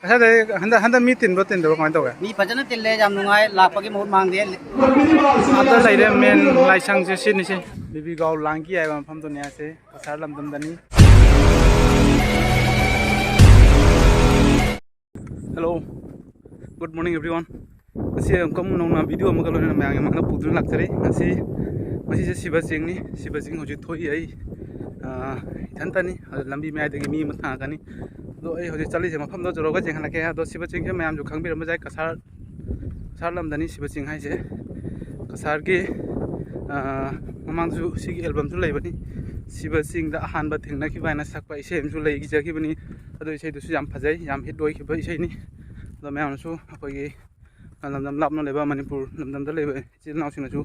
ꯑꯁꯥꯏꯗ ꯍꯟꯗꯛ ꯃꯤ ꯇꯤꯟꯕ꯭ꯔꯣ ꯇꯤꯟꯗꯕ꯭ꯔꯣ ꯀꯃꯥꯏꯅ ꯇꯧꯒꯦ? ꯃꯤ ꯐꯖꯅ ꯇꯤꯜꯂꯦ, ꯌꯥꯝ ꯅꯨꯡꯉꯥꯏ, ꯂꯥꯛꯄꯒꯤ ꯃꯍꯨꯠ ꯃꯥꯡꯗꯦ꯫ ꯑꯗ ꯂꯩꯔꯦ ꯃꯦꯟ ꯂꯥꯏꯁꯪꯁꯦ ꯁꯤꯅꯤꯁꯦ ꯕꯤꯕꯤꯒꯥꯎ ꯂꯥꯡꯒꯤ ꯍꯥꯏꯕ ꯃꯐꯝꯗꯨꯅꯤ ꯍꯥꯏꯁꯦ ꯀꯁꯥꯔ ꯂꯝꯗꯝꯗꯅꯤ꯫ Hello good morning everyone. ꯉꯁꯤ ꯑꯃꯨꯛꯀ ꯅꯧꯅ ꯚꯤꯗꯤꯑꯣ ꯑꯃꯒ ꯂꯣꯏꯅꯅ ꯃꯌꯥꯝꯒꯤ ꯃꯥꯡꯗ ꯄꯨꯗꯨꯅ ꯂꯥꯛꯆꯔꯤ꯫ ꯃꯁꯤꯁꯦ ꯁꯤꯕ ꯆꯤꯡꯅꯤ꯫ ꯁꯤꯕ ꯆꯤꯡ ꯍꯧꯖꯤꯛ ꯊꯣꯛꯏ ꯑꯩ ꯏꯊꯟꯇꯅꯤ꯫ ꯂꯝꯕꯤ ꯃꯌꯥꯏꯗꯒꯤ ꯃꯤ ꯑꯃ ꯊꯥꯡꯉꯛꯀꯅꯤ꯫ ꯑꯗꯣ ꯑꯩ ꯍꯧꯖꯤꯛ ꯆꯠꯂꯤꯁꯦ ꯃꯐꯝꯗꯣ ꯖꯣꯔꯣꯒ ꯌꯦꯡꯍꯜꯂꯛꯀꯦ꯫ ꯑꯗꯣ ꯁꯤꯕ ꯆꯤꯡꯁꯦ ꯃꯌꯥꯝꯁꯨ ꯈꯪꯕꯤꯔꯝꯕ ꯌꯥꯏ, ꯀꯁꯥꯔ ꯂꯝꯗꯅꯤ ꯁꯤꯕ ꯆꯤꯡ ꯍꯥꯏꯁꯦ꯫ ꯀꯁꯥꯔꯒꯤ ꯃꯃꯥꯡꯗꯁꯨ ꯁꯤꯒꯤ ꯑꯦꯜꯕꯝꯁꯨ ꯂꯩꯕꯅꯤ, ꯁꯤꯕ ꯆꯤꯡꯗ ꯑꯍꯥꯟꯕ ꯊꯦꯡꯅꯈꯤꯕ ꯍꯥꯏꯅ ꯁꯛꯄ ꯏꯁꯩ ꯑꯃꯁꯨ ꯂꯩꯖꯈꯤꯕꯅꯤ꯫ ꯑꯗꯨ ꯏꯁꯩꯗꯨꯁꯨ ꯌꯥꯝ ꯐꯖꯩ, ꯌꯥꯝ ꯍꯤꯠ ꯑꯣꯏꯈꯤꯕ ꯏꯁꯩꯅꯤ꯫ ꯑꯗꯣ ꯃꯌꯥꯝꯅꯁꯨ ꯑꯩꯈꯣꯏꯒꯤ ꯂꯝꯗꯝ ꯂꯥꯞꯅ ꯂꯩꯕ ꯃꯅꯤꯄꯨꯔ ꯂꯝꯗꯝꯗ ꯂꯩꯕ ꯏꯆꯤꯜ ꯏꯅꯥꯎꯁꯤꯡꯅꯁꯨ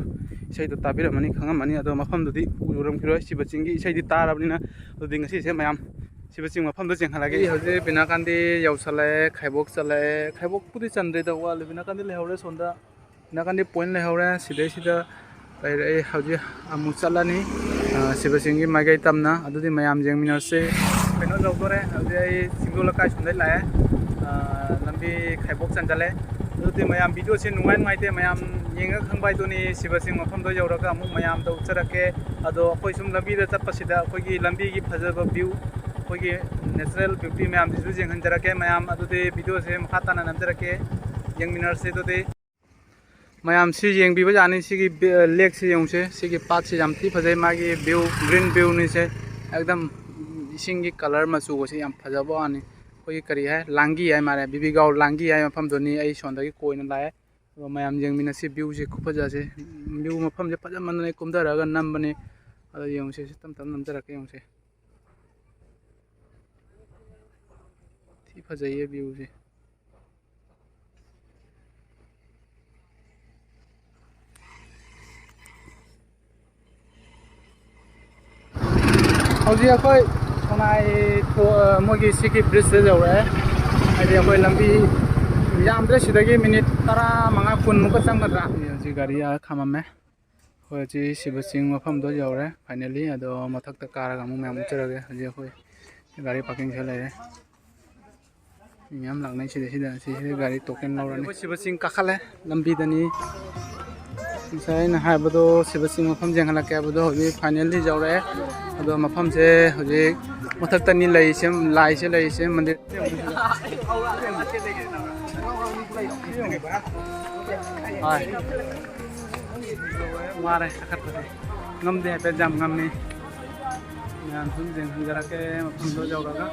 ꯏꯁꯩꯗꯣ ꯇꯥꯕꯤꯔꯝꯃꯅꯤ, ꯈꯪꯉꯝꯃꯅꯤ꯫ ꯑꯗꯣ ꯃꯐꯝꯗꯨꯗꯤ ꯎꯔꯝꯈꯤꯔꯣꯏ, ꯁꯤꯕ ꯆꯤꯡꯒꯤ ꯏꯁꯩꯗꯤ ꯇꯥꯔꯕꯅꯤꯅ꯫ ꯑꯗꯨꯗꯤ ꯉꯁꯤꯁꯦ ꯃꯌꯥꯝ ꯁꯤꯕ ꯆꯤꯡ ꯃꯐꯝꯗ ꯌꯦꯡꯍꯜꯂꯒꯦ꯫ ꯑꯩ ꯍꯧꯖꯤꯛ ꯕꯤꯅꯥꯀꯥꯟꯗꯤ ꯌꯧꯁꯜꯂꯛꯑꯦ, ꯈꯥꯏꯕꯣꯛ ꯆꯠꯂꯛꯑꯦ꯫ ꯈꯥꯏꯕꯣꯛꯄꯨꯗꯤ ꯆꯟꯗ꯭ꯔꯤꯗ, ꯋꯥꯠꯂꯤ꯫ ꯕꯤꯅꯥꯀꯥꯟꯗꯤ ꯂꯩꯍꯧꯔꯦ, ꯁꯣꯝꯗ ꯕꯤꯅꯥꯀꯥꯟꯗꯤ ꯄꯣꯏꯟ ꯂꯩꯍꯧꯔꯦ꯫ ꯁꯤꯗꯩꯁꯤꯗ ꯂꯩꯔꯦ ꯑꯩ ꯍꯧꯖꯤꯛ ꯑꯃꯨꯛ ꯆꯠꯂꯅꯤ ꯁꯤꯕ ꯆꯤꯡꯒꯤ ꯃꯥꯏꯀꯩ ꯇꯝꯅ꯫ ꯑꯗꯨꯗꯤ ꯃꯌꯥꯝ ꯌꯦꯡꯃꯤꯟꯅꯔꯁꯤ꯫ ꯀꯩꯅꯣ ꯌꯧꯗꯣꯔꯦ ꯍꯧꯖꯤꯛ ꯑꯩ ꯆꯤꯡꯗꯣ ꯂꯩꯀꯥꯏ ꯁꯣꯝꯗꯩ ꯂꯥꯛꯑꯦ, ꯂꯝꯕꯤ ꯈꯥꯏꯕꯣꯛ ꯆꯟꯖꯜꯂꯦ꯫ ꯑꯗꯨꯗꯤ ꯃꯌꯥꯝ ꯚꯤꯗꯤꯑꯣꯁꯦ ꯅꯨꯡꯉꯥꯏꯇꯦ ꯃꯌꯥꯝ ꯌꯦꯡꯉꯒ ꯈꯪꯕ ꯍꯥꯏꯗꯨꯅꯤ꯫ ꯁꯤꯕ ꯆꯤꯡ ꯃꯐꯝꯗꯣ ꯌꯧꯔꯒ ꯑꯃꯨꯛ ꯃꯌꯥꯝꯗ ꯎꯠꯆꯔꯛꯀꯦ꯫ ꯑꯗꯣ ꯑꯩꯈꯣই ꯁꯨꯝ ꯂꯝꯕꯤꯗ ꯆꯠꯄꯁꯤꯗ ꯑꯩꯈꯣꯏꯒꯤ ꯂꯝꯕꯤꯒꯤ ꯐꯖꯕ ꯚ꯭ꯌꯨ, ꯑꯩꯈꯣꯏꯒꯤ ꯅꯦꯆꯔꯦꯜ ꯕ꯭ꯌꯨꯇꯤ ꯃꯌꯥꯝꯁꯤꯁꯨ ꯌꯦꯡꯍꯟꯖꯔꯛꯀꯦ ꯃꯌꯥꯝ꯫ ꯑꯗꯨꯗꯤ ꯚꯤꯗꯤꯑꯣꯁꯦ ꯃꯈꯥ ꯇꯥꯅ ꯅꯝꯖꯔꯛꯀꯦ, ꯌꯦꯡꯃꯤꯟꯅꯔꯁꯤ꯫ ꯑꯗꯨꯗꯤ ꯃꯌꯥꯝ ꯁꯤ ꯌꯦꯡꯕꯤꯕ ꯌꯥꯅꯤ꯫ ꯁꯤꯒꯤ ꯂꯦꯛꯁꯤ ꯌꯦꯡꯉꯨꯁꯦ, ꯁꯤꯒꯤ ꯄꯥꯠꯁꯤ ꯌꯥꯝ ꯊꯤ ꯐꯖꯩ, ꯃꯥꯒꯤ ꯚ꯭ꯌꯨ ꯒ꯭ꯔꯤꯟ ꯚ꯭ꯌꯨꯅꯤꯁꯦ ꯑꯦꯛꯗꯝ ꯏꯁꯤꯡꯒꯤ ꯀꯂꯔ ꯃꯆꯨꯒꯁꯦ ꯌꯥꯝ ꯐꯖꯕ ꯋꯥꯅꯤ꯫ ꯑꯩꯈꯣꯏꯒꯤ ꯀꯔꯤ ꯍꯥꯏ, ꯂꯥꯡꯒꯤ ꯍꯥꯏ ꯃꯥꯜꯂꯦ, ꯕꯤꯕꯤꯒꯥꯎ ꯂꯥꯡꯒꯤ ꯍꯥꯏ ꯃꯐꯝꯗꯨꯅꯤ꯫ ꯑꯩ ꯁꯣꯝꯗꯒꯤ ꯀꯣꯏꯅ ꯂꯥꯛꯑꯦ꯫ ꯑꯗꯣ ꯃꯌꯥꯝ ꯌꯦꯡꯃꯤꯟꯅꯁꯤ ꯚ꯭ꯌꯨꯁꯦ ꯈꯨꯐꯖꯁꯦ꯫ ꯚ꯭ꯌꯨ ꯃꯐꯝꯁꯦ ꯐꯖꯃꯟꯗꯅ ꯑꯩ ꯀꯨꯝꯊꯔꯒ ꯅꯝꯕꯅꯤ꯫ ꯑꯗꯣ ꯌꯦꯡꯉꯨꯁꯦ, ꯇꯞ ꯇꯞꯅ ꯅꯝꯖꯔꯛꯀꯦ ꯌꯦꯡꯉꯨꯁꯦ, ꯊꯤ ꯐꯖꯩꯌꯦ ꯚ꯭ꯌꯨꯁꯦ꯫ ꯍꯧꯖꯤꯛ ꯑꯩꯈꯣꯏ ꯁꯉꯥꯏ ꯃꯣꯏꯒꯤ ꯁꯤꯒꯤ ꯕ꯭ꯔꯤꯖꯁꯦ ꯌꯧꯔꯛꯑꯦ꯫ ꯍꯥꯏꯗꯤ ꯑꯩꯈꯣꯏ ꯂꯝꯕꯤ ꯌꯥꯝꯗ꯭ꯔꯦ, ꯁꯤꯗꯒꯤ ꯃꯤꯅꯤꯠ 15 ꯀꯨꯟꯃꯨꯛꯀ ꯆꯪꯒꯗ꯭ꯔꯥ꯫ ꯍꯧꯖꯤꯛ ꯒꯥꯔꯤ ꯈꯥꯝꯃꯝꯃꯦ꯫ ꯑꯩꯈꯣꯏ ꯍꯧꯖꯤꯛ ꯁꯤꯕ ꯆꯤꯡ ꯃꯐꯝꯗꯣ ꯌꯧꯔꯦ ꯐꯥꯏꯅꯦꯜꯂꯤ꯫ ꯑꯗꯣ ꯃꯊꯛꯇ ꯀꯥꯔꯒ ꯑꯃꯨꯛ ꯃꯌꯥꯝ ꯎꯠꯆꯔꯒꯦ꯫ ꯍꯧꯖꯤꯛ ꯑꯩꯈꯣꯏ ꯒꯥꯔꯤ ꯄꯥꯔꯀꯤꯡꯁꯦ ꯂꯩꯔꯦ, ꯃꯤ ꯃꯌꯥꯝ ꯂꯥꯛꯅꯩ ꯁꯤꯗ ꯒꯥꯔꯤ ꯇꯣꯀꯦꯟ ꯂꯧꯔꯅꯤ꯫ ꯑꯩꯈꯣꯏ ꯁꯤꯕ ꯆꯤꯡ ꯀꯥꯈꯠꯂꯦ, ꯂꯝꯕꯤꯗꯅꯤ꯫ ꯉꯁꯥꯏ ꯑꯩꯅ ꯍꯥꯏꯕꯗꯣ ꯁꯤꯕ ꯆꯤꯡ ꯃꯐꯝ ꯌꯦꯡꯍꯜꯂꯛꯀꯦ ꯍꯥꯏꯕꯗꯣ ꯍꯧꯖꯤꯛ ꯐꯥꯏꯅꯦꯜꯂꯤ ꯌꯧꯔꯛꯑꯦ꯫ ꯑꯗꯣ ꯃꯐꯝꯁꯦ ꯍꯧꯖꯤꯛ ꯃꯊꯛꯇꯅꯤ ꯂꯩꯔꯤꯁꯦ, ꯂꯥꯏꯁꯦ ꯂꯩꯔꯤꯁꯦ ꯃꯟꯗꯤꯔ꯫ ꯋꯥꯔꯦ ꯀꯥꯈꯠꯄꯁꯦ, ꯉꯝꯗꯦ, ꯍꯥꯏꯐꯦꯠ ꯌꯥꯝ ꯉꯝꯃꯤ꯫ ꯃꯌꯥꯝ ꯁꯨꯝ ꯌꯦꯡꯍꯟꯖꯔꯛꯀꯦ ꯃꯐꯝꯗꯣ ꯌꯧꯔꯒ꯫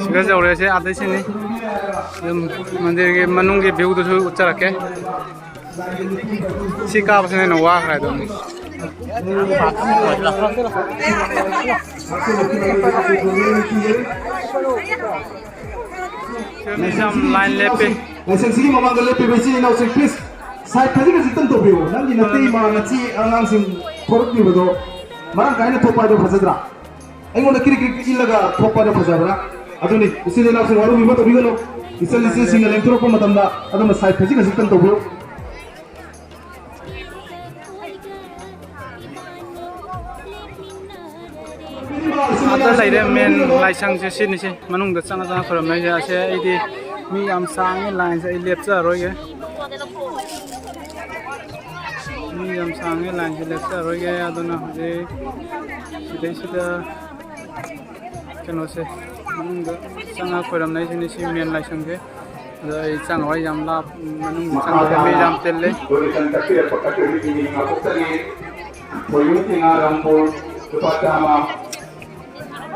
ꯁꯤꯒ ꯌꯧꯔꯦꯁꯦ, ꯑꯥꯗꯩꯁꯤꯅꯤ꯫ ꯑꯗꯨꯝ ꯃꯟꯗꯤꯔꯒꯤ ꯃꯅꯨꯡꯒꯤ ꯚ꯭ꯌꯨꯗꯨꯁꯨ ꯎꯠꯆꯔꯛꯀꯦ꯫ ꯁꯤ ꯀꯥꯕꯁꯤꯅ ꯍꯦꯟꯅ ꯋꯥꯈ꯭ꯔꯦ ꯑꯗꯨꯝ꯫ ꯌꯥꯝ ꯂꯥꯏꯟ ꯂꯦꯞꯄꯤ꯫ ꯂꯥꯏꯁꯪꯁꯤꯒꯤ ꯃꯃꯥꯡꯗ ꯂꯦꯞꯄꯤꯕ ꯏꯆꯤꯜ ꯏꯅꯥꯎꯁꯤꯡ ꯄ꯭ꯂꯤꯖ ꯁꯥꯏꯠ ꯈꯖꯤꯛꯇꯪ ꯇꯧꯕꯤꯌꯨ꯫ ꯅꯪꯒꯤ ꯅꯇꯩ ꯏꯃꯥ ꯅꯆꯦ ꯑꯉꯥꯡꯁꯤꯡ ꯊꯣꯔꯛꯂꯤꯕꯗꯣ ꯃꯔꯥꯡ ꯀꯥꯏꯅ ꯊꯣꯛꯄ ꯍꯥꯏꯗꯣ ꯐꯖꯗ꯭ꯔꯥ? ꯑꯩꯉꯣꯟꯗ ꯀ꯭ꯔꯤꯛ ꯀ꯭ꯔꯤꯛ ꯏꯜꯂꯒ ꯊꯣꯛꯄ ꯍꯥꯏꯗꯣ ꯐꯖꯕ꯭ꯔꯥ? ꯑꯗꯨꯅꯤ ꯏꯆꯤꯜ ꯏꯅꯥꯎꯁꯤꯡ ꯋꯥꯔꯧꯕꯤꯕ ꯇꯧꯕꯤꯒꯅꯨ꯫ ꯏꯆꯜꯁꯤꯡꯅ ꯂꯦꯡꯊꯣꯔꯛꯄ ꯃꯇꯝꯗ ꯑꯗꯨꯝꯅ ꯁꯥꯏꯠ ꯈꯖꯤꯛꯇꯪ ꯇꯧꯕꯤꯌꯨ꯫ ꯑꯗ ꯂꯩꯔꯦ ꯃꯦꯟ ꯂꯥꯏꯁꯪꯁꯦ ꯁꯤꯅꯤꯁꯦ, ꯃꯅꯨꯡꯗ ꯆꯪꯉ ꯈꯨꯔꯨꯝꯅꯩꯁꯦ꯫ ꯑꯁꯦ ꯑꯩꯗꯤ ꯃꯤ ꯌꯥꯝ ꯁꯥꯡꯉꯦ ꯂꯥꯏꯟꯁꯦ, ꯑꯩ ꯂꯦꯞꯆꯔꯔꯣꯏꯒꯦ꯫ ꯃꯤ ꯌꯥꯝ ꯁꯥꯡꯉꯦ ꯂꯥꯏꯟꯁꯦ, ꯂꯦꯞꯆꯔꯔꯣꯏꯒꯦ꯫ ꯑꯗꯨꯅ ꯍꯧꯖꯤꯛ ꯁꯤꯗꯩꯁꯤꯗ ꯀꯩꯅꯣꯁꯦ ꯃꯅꯨꯡꯗ ꯆꯪꯉ ꯈꯨꯔꯨꯝꯅꯩꯁꯤꯅꯤ, ꯁꯤ ꯃꯦꯟ ꯂꯥꯏꯁꯪꯁꯦ꯫ ꯑꯗꯣ ꯑꯩ ꯆꯪꯉꯔꯣꯏ, ꯌꯥꯝ ꯃꯅꯨꯡꯗ ꯆꯪꯕꯁꯦ ꯃꯤ ꯌꯥꯝ ꯇꯤꯜꯂꯤ꯫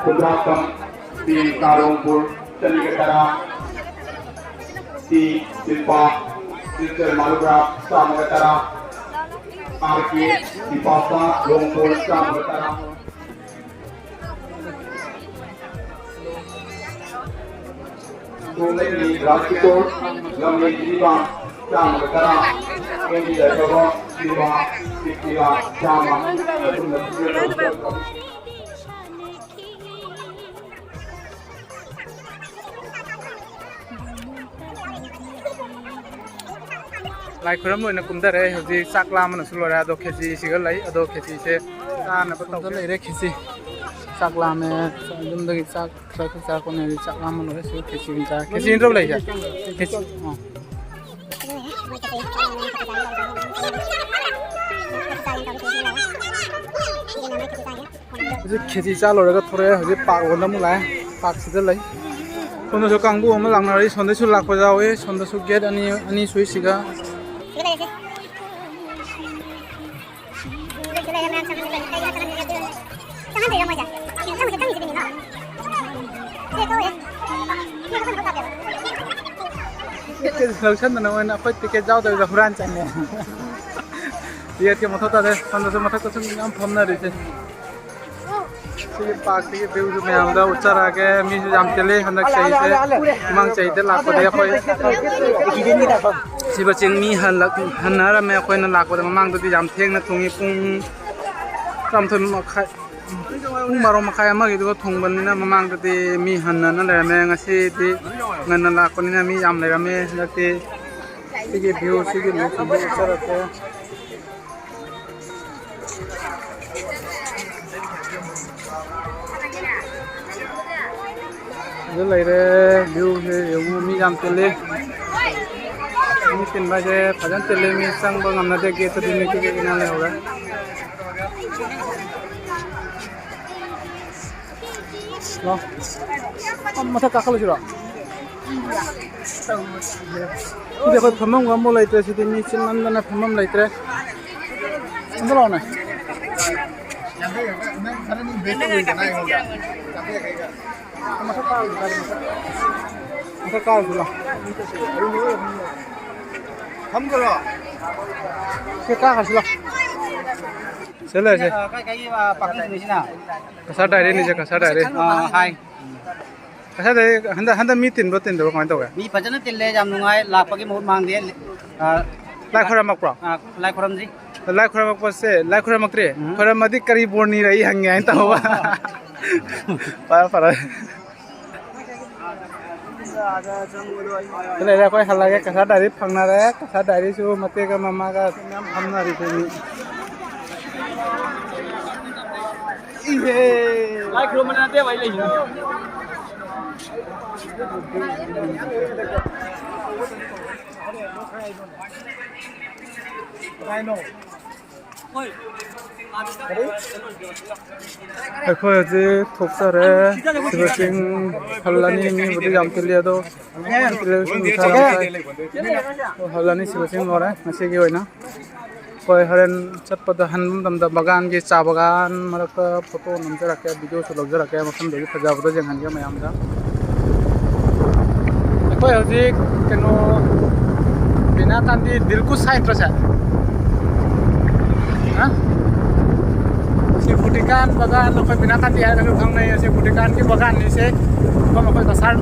Kudratam di Karongpur Chanigatara di Silpa Silcher Malubra Samagatara Arki di Papa Longpur Samagatara Kumeni Rajkot Lamni Diva Samagatara Kendi Dayava Diva Diva Sama ꯂꯥꯏ ꯈꯨꯔꯝ ꯑꯣꯏꯅ ꯀꯨꯝꯊꯔꯦ ꯍꯧꯖꯤꯛ ꯆꯥꯛ ꯂꯥꯝꯕꯅꯁꯨ ꯂꯣꯏꯔꯦ ꯑꯗꯣ ꯈꯦꯆꯤꯁꯤꯒ ꯂꯩ ꯑꯗꯣ ꯈꯦꯆꯤꯁꯦ ꯆꯥꯅꯕ ꯇꯧꯗ ꯂꯩꯔꯦ ꯈꯦꯆꯤ ꯆꯥꯛ ꯂꯥꯝꯃꯦ ꯌꯨꯝꯗꯒꯤ ꯆꯥꯛ ꯈꯔ ꯆꯥꯔꯛꯄꯅꯦ ꯍꯧꯖꯤꯛ ꯆꯥꯛ ꯂꯥꯝꯕ ꯂꯣꯏꯔꯦ ꯁꯤꯒ ꯈꯦꯆꯤ ꯑꯣꯏꯅ ꯆꯥꯔꯦ ꯈꯦꯆꯤ ꯅꯠꯇ꯭ꯔꯕ ꯂꯩꯁꯦ ꯈꯦꯆꯤ ꯍꯧꯖꯤꯛ ꯈꯦꯆꯤ ꯆꯥ ꯂꯣꯏꯔꯒ ꯊꯣꯔꯛꯑꯦ ꯍꯧꯖꯤꯛ ꯄꯥꯛ ꯂꯣꯝꯗ ꯑꯃꯨꯛ ꯂꯥꯛꯑꯦ ꯄꯥꯛꯁꯤꯗ ꯂꯩ ꯁꯣꯝꯗꯁꯨ ꯀꯥꯡꯕꯨ ꯑꯃ ꯂꯥꯛꯅꯔꯤ ꯁꯣꯝꯗꯁꯨ ꯂꯥꯛꯄ ꯌꯥꯎꯏ ꯁꯣꯝꯗꯁꯨ ꯒꯦꯠ ꯑꯅꯤ ꯁꯨꯏ ꯁꯤꯒ ꯂꯧꯁꯟꯗꯅ ꯑꯣꯏꯅ ꯑꯩꯈꯣꯏ ꯇꯤꯀꯦꯠ ꯌꯥꯎꯗꯕꯤꯗ ꯍꯨꯔꯥꯟ ꯆꯪꯉꯦ ꯇꯤꯀꯦꯠꯀꯤ ꯃꯊꯧ ꯇꯥꯗꯦ ꯁꯣꯝꯗꯁꯨ ꯃꯊꯛꯇꯁꯨ ꯌꯥꯝ ꯐꯝꯅꯔꯤꯁꯦ ꯁꯤꯒꯤ ꯄꯥꯔꯛꯁꯤꯒꯤ ꯚ꯭ꯌꯨꯁꯨ ꯃꯌꯥꯝꯗ ꯎꯠꯆꯔꯛꯑꯒꯦ ꯃꯤꯁꯨ ꯌꯥꯝ ꯆꯤꯜꯂꯤ ꯍꯟꯗꯛ ꯆꯍꯤꯁꯦ ꯃꯃꯥꯡ ꯆꯍꯤꯗ ꯂꯥꯛꯄꯗ ꯑꯩꯈꯣꯏ ꯁꯤꯕ ꯆꯤꯡ ꯃꯤ ꯍꯟꯅꯔꯝꯃꯦ ꯑꯩꯈꯣꯏꯅ ꯂꯥꯛꯄꯗ ꯃꯃꯥꯡꯗꯗꯤ ꯌꯥꯝ ꯊꯦꯡꯅ ꯊꯨꯡꯉꯤ ꯄꯨꯡ 12:30 ꯄꯨꯡ 12:30 ꯑꯃꯒꯤꯗꯨꯒ ꯊꯨꯡꯕꯅꯤꯅ ꯃꯃꯥꯡꯗꯗꯤ ꯃꯤ ꯍꯟꯅꯅ ꯂꯩꯔꯝꯃꯦ ꯉꯁꯤꯗꯤ ꯉꯟꯅ ꯂꯥꯛꯄꯅꯤꯅ ꯃꯤ ꯌꯥꯝ ꯂꯩꯔꯝꯃꯦ ꯍꯟꯗꯛꯇꯤ ꯁꯤꯒꯤ ꯚ꯭ꯌꯨ ꯁꯤꯒꯤ ꯂꯨꯛꯁꯤꯡꯗꯨ ꯎꯠꯆꯔꯛꯀꯦ ꯁꯤꯗ ꯂꯩꯔꯦ ꯚ꯭ꯌꯨꯁꯦ ꯌꯦꯡꯉꯨ ꯃꯤ ꯌꯥꯝ ꯆꯤꯜꯂꯤ ꯃꯤ ꯆꯤꯟꯕ ꯍꯥꯏꯁꯦ ꯐꯖꯅ ꯆꯤꯜꯂꯤ ꯃꯤ ꯆꯪꯕ ꯉꯝꯅꯗꯦ ꯒꯦꯠꯇꯗꯤ ꯃꯤ ꯇꯤꯀꯦꯠ ꯏꯅ ꯂꯩꯍꯧꯔꯦ ꯃꯊꯛ ꯀꯥꯈꯠꯂꯨꯁꯤꯔꯣ ꯁꯤꯗꯤ ꯑꯩꯈꯣꯏ ꯐꯝꯐꯝꯒ ꯑꯃꯨꯛ ꯂꯩꯇ꯭ꯔꯦ ꯁꯤꯗꯤ ꯃꯤ ꯆꯤꯟꯃꯟꯗꯅ ꯐꯝꯐꯝ ꯂꯩꯇ꯭ꯔꯦ ꯑꯝꯇ ꯂꯥꯛꯑꯣꯅꯦ मथक कारुला हम करो के का हसला चले से cái parking này chứ nào कसा डायरे निजे कसा डायरे hai कसा डायरे हंदा मी तीन दो कमाई तो mi फजन तिल्ले जाम नुंगाई लापगी मुहूर्त मांग दिए लाइ खरमक प्रो लाइ खरम जी लाइ खरमक पसे लाइ खरमक रे खरमदी करी बोर्नी रही हंगे आइन तवा para Cái này là coi hẳn là cái cả sát đại đi phẳng nào đấy, cả sát đại đi chú mà tê cái mama cái nhắm phẳng nào đi thì लाइ खरम में आते भाई ले ꯑꯩꯈꯣꯏ ꯍꯧꯖꯤꯛ ꯊꯣꯛꯆꯔꯦ ꯁꯤꯕꯁꯤꯡ ꯍꯜꯂꯅꯤ ꯃꯤꯕꯨꯗꯤ ꯌꯥꯝ ꯇꯤꯜꯂꯤ ꯑꯗꯣ ꯍꯜꯂꯅꯤ ꯁꯤꯕꯁꯤꯡ ꯂꯣꯏꯔꯦ ꯉꯁꯤꯒꯤ ꯑꯣꯏꯅ ꯑꯩꯈꯣꯏ ꯍꯣꯔꯦꯟ ꯆꯠꯄꯗ ꯍꯟꯕ ꯃꯇꯝꯗ ꯕꯒꯥꯟꯒꯤ ꯆꯥ ꯕꯒꯥꯟ ꯃꯔꯛꯇ ꯐꯣꯇꯣ ꯅꯝꯖꯔꯛꯀꯦ ꯚꯤꯗꯤꯑꯣꯁꯨ ꯂꯧꯖꯔꯛꯀꯦ ꯃꯐꯝꯗꯨꯒꯤ ꯐꯖꯕꯗꯣ ꯌꯦꯡꯍꯟꯒꯦ ꯃꯌꯥꯝꯗ ꯑꯩꯈꯣꯏ ꯍꯧꯖꯤꯛ ꯀꯩꯅꯣ ꯕꯤꯅꯥꯀꯥꯟꯗꯤ ꯗꯤꯜꯀꯨꯠ ꯁꯥꯏꯟꯇ꯭ꯔꯁꯦ si Bhutan bagan akhoi Binakanti hairga khangnai ase Bhutan ki bagan ni se mama khoi kasar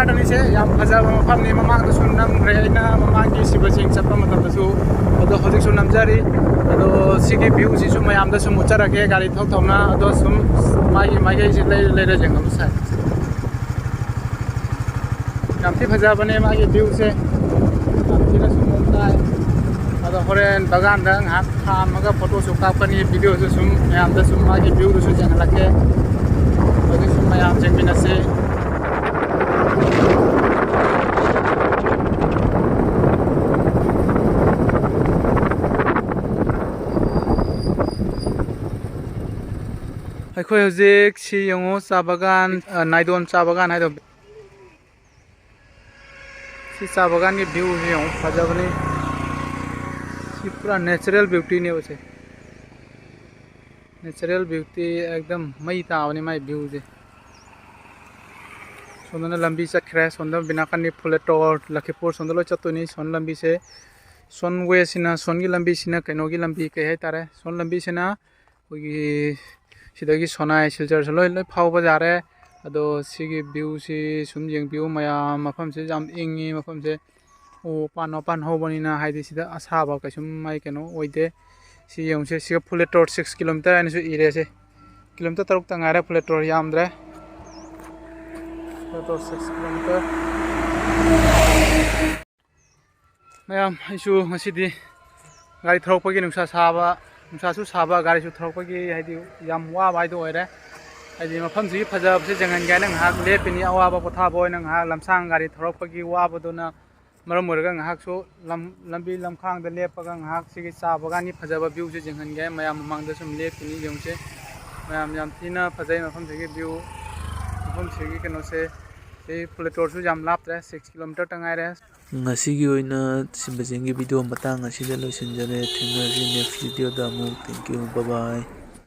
dani se yam phajaba mafam ni mamang da sun nam reina mamang ki sibasing chappa matam da su ado hojik sun namjari ado sigi view si su mayam da sum ucharake gari thok thokna ado sum mai si le jeng am sai yam thi phajaba ne ma ki view se yam thi na sum tai ada horen bagan dang hak tham maga photo su kapani video su sum mayam da sum magi view su jang lake odi sum mayam jeng minase ꯑꯩꯈꯣꯏ ꯍꯧꯖꯤꯛ ꯁꯤ ꯌꯦꯡꯉꯣ ꯆꯥ ꯕꯒꯥꯟ ꯅꯥꯏꯗꯣꯟ ꯆꯥ ꯕꯒꯥꯟ ꯍꯥꯏꯗꯣ ꯁꯤ ꯆꯥ ꯕꯒꯥꯟꯒꯤ view ꯌꯦꯡꯉꯣ ꯐꯖꯕꯅꯤ पूरा नेचुरल ब्यूटी ने उसे नेचुरल ब्यूटी एकदम मई तावनी माई व्यू से सोंदना लंबी चक्रे सोंदम बिनाकानी फुलेटोर लखीपुर सोंदलो चतुनी सोन लंबी से सोन वे सिना सोन की लंबी सिना कैनो की लंबी कहे तारे सोन लंबी सिना कोई सिदगी सोनाय सिलचर लोय लोय फाव जा रहे अदो सिगी व्यू से सुम जेंग व्यू मया मफम से जाम इंगी मफम से ओ पान होबनिना हाइदि सिदा असाबा कैसुम माइ केनो ओइदे सि यंसे सि फुलेटोर 6 किलोमीटर आनिसु इरे से किलोमीटर 3 तंगारे फुलेटोर यामद्रे फुलेटोर 6 किलोमीटर ꯃꯌꯥꯝ ꯑꯩꯁꯨ ꯉꯁꯤꯗꯤ ꯒꯥꯔꯤ ꯊꯧꯔꯛꯄꯒꯤ ꯅꯨꯡꯁꯥꯁꯨ ꯁꯥꯕ ꯒꯥꯔꯤꯁꯨ ꯊꯧꯔꯛꯄꯒꯤ ꯍꯥꯏꯗꯤ ꯌꯥꯝ ꯋꯥꯕ ꯍꯥꯏꯗꯣ ꯑꯣꯏꯔꯦ ꯍꯥꯏꯗꯤ ꯃꯐꯝꯁꯤꯒꯤ ꯐꯖꯕꯁꯦ ꯌꯦꯡꯍꯟꯒꯦ ꯍꯥꯏꯅ ꯉꯥꯏꯍꯥꯛ ꯂꯦꯞꯄꯤꯅꯤ ꯑꯋꯥꯕ ꯄꯣꯊꯥꯕ ꯑꯣꯏꯅ ꯉꯥꯏꯍꯥꯛ ꯂꯝꯁꯥꯡ ꯒꯥꯔꯤ ꯊꯧꯔꯛꯄꯒꯤ ꯋꯥꯕꯗꯨꯅ ꯃꯔꯝ ꯑꯣꯏꯔꯒ ꯉꯥꯏꯍꯥꯛꯁꯨ ꯂꯝꯕꯤ ꯂꯝꯈꯥꯡꯗ ꯂꯦꯞꯄꯒ ꯉꯥꯏꯍꯥꯛ ꯁꯤꯒꯤ ꯆꯥ ꯕꯒꯥꯟꯒꯤ ꯐꯖꯕ ꯚ꯭ꯌꯨꯁꯦ ꯌꯦꯡꯍꯟꯒꯦ ꯃꯌꯥꯝ ꯃꯃꯥꯡꯗ ꯁꯨꯝ ꯂꯦꯞꯄꯤꯅꯤ ꯌꯦꯡꯉꯨꯁꯦ ꯃꯌꯥꯝ ꯌꯥꯝ ꯊꯤꯅ ꯐꯖꯩ ꯃꯐꯝꯁꯤꯒꯤ ꯚ꯭ꯌꯨ ꯃꯐꯝꯁꯤꯒꯤ ꯀꯩꯅꯣꯁꯦ ꯁꯤ ꯐꯨꯂꯦꯇꯣꯔꯁꯨ ꯌꯥꯝ ꯂꯥꯞꯇ꯭ꯔꯦ 6 ꯀꯤꯂꯣꯃꯤꯇꯔꯇ ꯉꯥꯏꯔꯦ ꯉꯁꯤꯒꯤ ꯑꯣꯏꯅ ꯁꯤꯝꯕ ꯆꯤꯡꯒꯤ ꯚꯤꯗꯤꯑꯣ ꯃꯇꯥꯡ ꯑꯁꯤꯗ ꯂꯣꯏꯁꯤꯟꯖꯔꯦ ꯊꯦꯡꯅꯔꯁꯤ ꯅꯦꯛꯁ ꯚꯤꯗꯤꯑꯣꯗ ꯑꯃꯨꯛ ꯊꯦꯡꯀ꯭ꯌꯨ ꯕꯥꯏ ꯕꯥꯏ